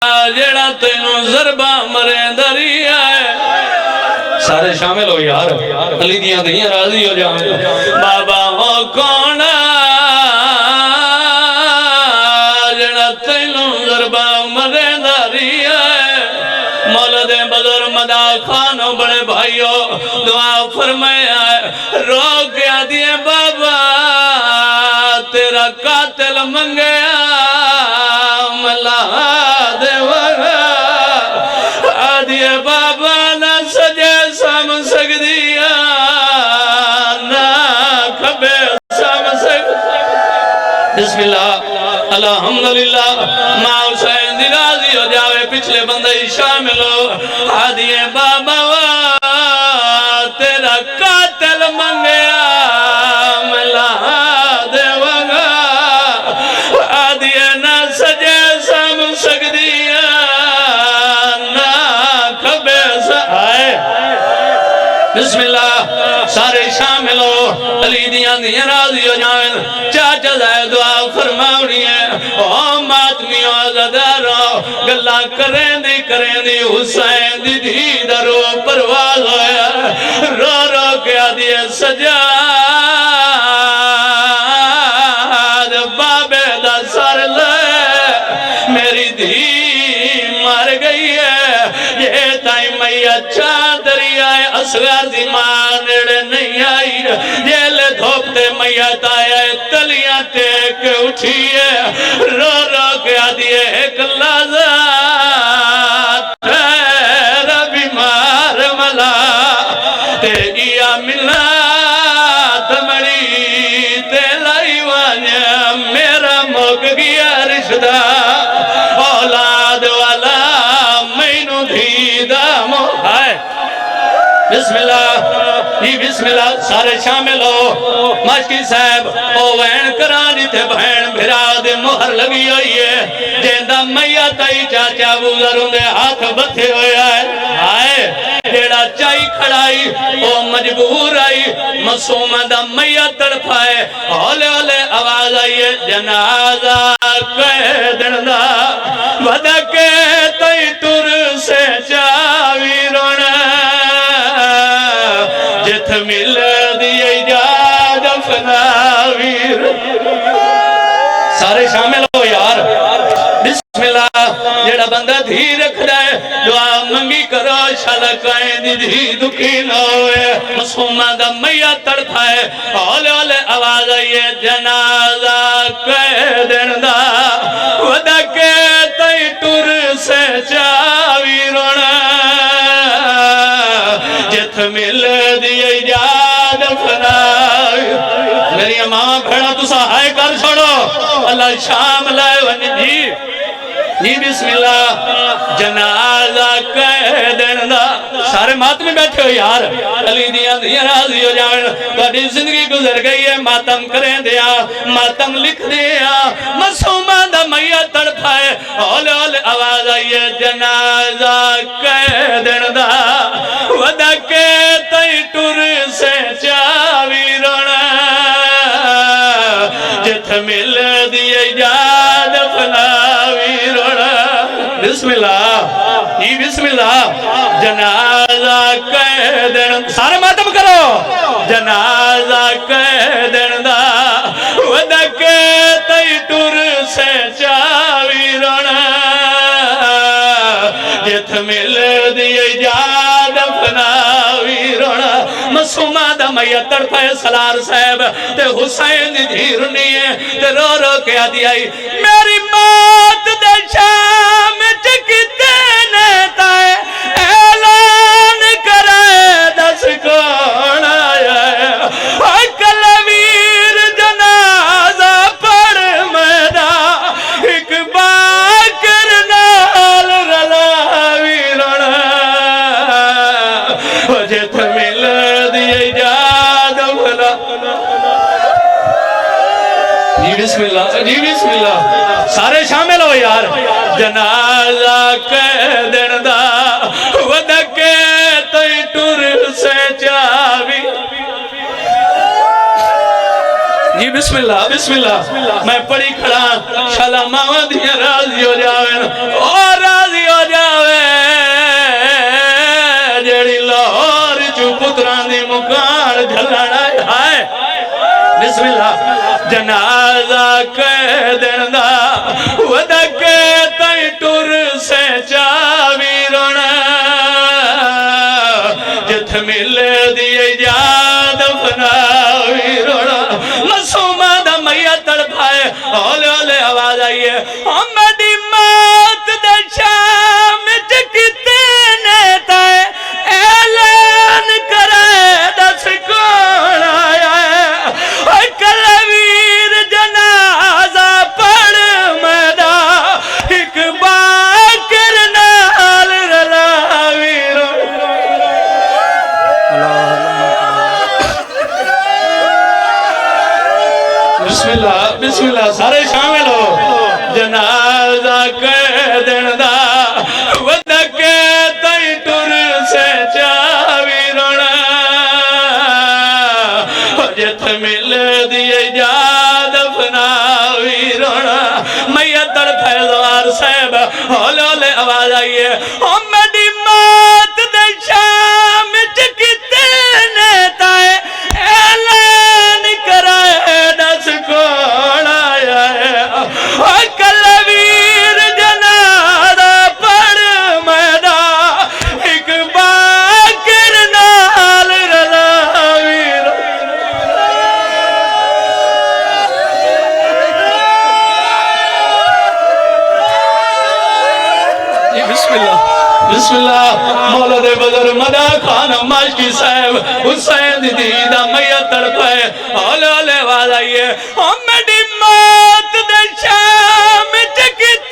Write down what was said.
جیڑا تینوں ضربہ مرے دریا ہے سارے شامل ہو یار علی دیاں دیاں راضی ہو جائیں بابا ہو کون جیڑا تینوں ضربہ مرے دریا ہے مولد بدر مدا خانوں بڑے بھائیوں دعا فرمایا ہے رو کیا دیے بابا تیرا قاتل منگیا ملا بابا نہ سجے سام سکدیا نہ کھبے سام سکدیا بسم اللہ الحمدللہ ماں حسین دی راضی ہو جاوے پچھلے بندے شامل ہو آدھیے بابا تیرا قاتل منگیا ملا دے وگا آدھیے نہ سجے سام سکدیا بسم اللہ سارے شامل ہو علی دیاں دیاں راضی ہو جائیں چاچا زائے دعا فرماؤنی ہے او ماتمیوں آزاداروں گلہ کریں دی حسین دی دھی درو پرواز ہویا رو رو کیا دیے سجاد بابے دا سر لے میری دھی مار گئی ہے یہ تائیں میت چادری آئے اصغر دی ماں نیڑے نہیں آئی جیل دھوپتے میت آئے تلیاں ٹیک اٹھیے رو رو کیا دیے ایک لحظہ تیرا بیمار ملا تیگیا ملا تمڑی تیلائی وانیا میرا موک گیا رشدہ اولاد والا مینو دھیدہ موہائے بسم اللہ یہ بسم اللہ سارے شامل ہو مشکی صاحب او وین کرانی تھے بہن بھرا دے مہر لگی ہوئی ہے جیندہ میت آئی چاچا بوزروں دے ہاتھ بتھے ہوئے آئے جیڑا چائی کھڑائی او مجبور آئی مسوم دا میت تڑپائے اولے اولے آواز آئیے جنازہ کہہ دندا ودکے تئی ٹر سے چاوی رونا جت مل دیئے جاد فناویر سارے شامل ہو یار بسم اللہ جڑا بندہ دھی رکھ رہے دعا منگی کرو شلکائیں دی دھی دکھی نہ ہوئے مسومہ دا میت تڑپائے اولے اولے آواز آئیے جنازہ کہہ دندا ودکے تئی ٹر سے چاوی رونا جت مل دیئے جاد فناوی میری ماں بھیڑا تو سہائے کر چھوڑو اللہ شام لائے ونی جی بسم اللہ جنازہ کہہ دینا سارے ماتم بیٹھے ہو یار علی دیاں دیاں راضی ہو جائیں تھوڑی زندگی گزر گئی ہے ماتم کریں دیا ماتم لکھ دیا مسومہ دا میت تڑپائے اولے اولے آواز آئیے جنازہ کہہ دینا ودکے تئی ٹر سے چاوی رونا جت مل دیئے جاد فناوی رونا بسم اللہ یہ بسم اللہ جنازہ کہہ دینا سارے ماتم کرو جنازہ کہہ دینا ودکے تئی ٹر سے چاوی رونا جت مل دیئے جاد فناوی رونا مسومہ دا میت تڑپائے سلار صاحب تے حسین دی دھیرنی ہے تے رو رو کیا دیائی میری موت دے شام چکتے نیتائے اعلان کرائے دس کون آیا ہے کلویر جنازہ پڑھ میدہ ایک باکر نال رلاوی رونا وجت مل دیئے جاد بھلا جی بسم اللہ سارے شامل ہو یار جنازہ کہہ دینا ودکے تئی ٹر سے چاوی جی بسم اللہ میں پڑھی کھڑا شالا ماں دیا راضی ہو جاویں اور بسم اللہ جنازہ کہہ دینا ودکے تائیں ٹر سے چاوی رونا جت ملے دی اجاد فناوی رونا مسومہ دا میت تڑپائے اولے اولے آواز آئیے ہمیں مات دا شام چکتے نیتا ہے اعلان کرائے دس کون آیا ہے کلویر جنازہ پڑھ میدا ایک باکر نال رلاویر بسم اللہ سارے شامل ہو جنازہ کہہ دینا ودکے تائیں ٹر سے چاوی رونا جت مل دی اجاد فناوی رونا میت تڑپے زوار صاحب ہولے ہولے آواز آئیے میری مات دے شام چکتے نیتا ہے اعلان کرائے دس کون آیا ہے کلویر جنازہ پڑھ میدا ایک باکر نال رلاوی بسم اللہ مولد بزر مدہ خان ماشکی صاحب حسین دیدہ میت تڑپائے اولے اولے آواز آئیے میری مات دے شام چکتے